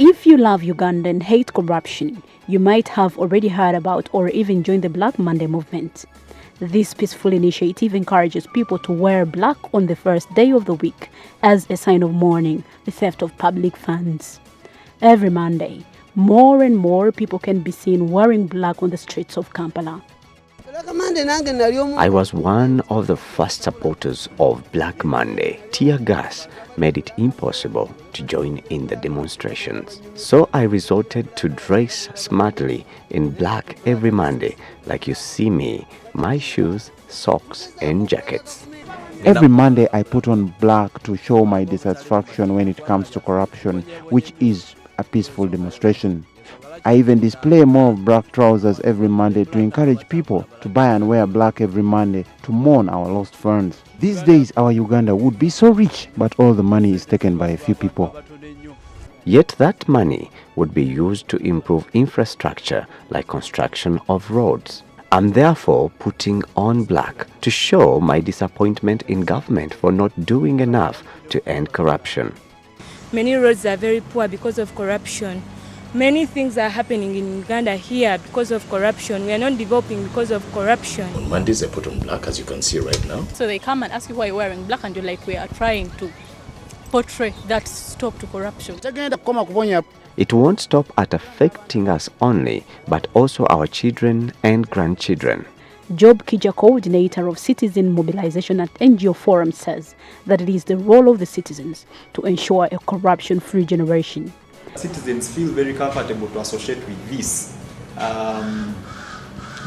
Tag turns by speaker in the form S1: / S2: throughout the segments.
S1: If you love Uganda and hate corruption, you might have already heard about or even joined the Black Monday movement. This peaceful initiative encourages people to wear black on the first day of the week as a sign of mourning the theft of public funds. Every Monday, more and more people can be seen wearing black on the streets of Kampala.
S2: I was one of the first supporters of Black Monday. Tear gas made it impossible to join in the demonstrations. So I resorted to dress smartly in black every Monday, like you see me, my shoes, socks and jackets.
S3: Every Monday I put on black to show my dissatisfaction when it comes to corruption, which is a peaceful demonstration. I even display more black trousers every Monday to encourage people to buy and wear black every Monday to mourn our lost funds. These days our Uganda would be so rich, but all the money is taken by a few people.
S2: Yet that money would be used to improve infrastructure like construction of roads. I'm therefore putting on black to show my disappointment in government for not doing enough to end corruption.
S4: Many roads are very poor because of corruption. Many things are happening in Uganda here because of corruption. We are not developing because of corruption.
S5: On Mondays, I put on black, as you can see right now.
S6: So they come and ask you why you're wearing black, and you're like, we are trying to portray that stop to corruption.
S2: It won't stop at affecting us only, but also our children and grandchildren.
S1: Job Kija, coordinator of citizen mobilization at NGO Forum, says that it is the role of the citizens to ensure a corruption-free generation.
S7: Citizens feel very comfortable to associate with this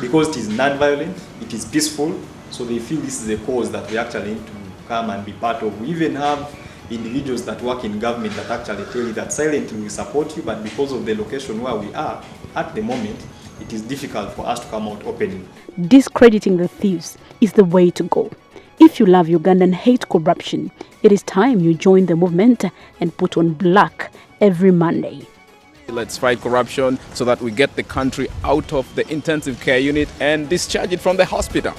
S7: because it is non-violent, it is peaceful, so they feel this is a cause that we actually need to come and be part of. We even have individuals that work in government that actually tell you that silently we support you, but because of the location where we are at the moment, it is difficult for us to come out openly.
S1: Discrediting the thieves is the way to go. If you love Uganda and hate corruption, it is time you join the movement and put on black every Monday.
S8: Let's fight corruption so that we get the country out of the intensive care unit and discharge it from the hospital.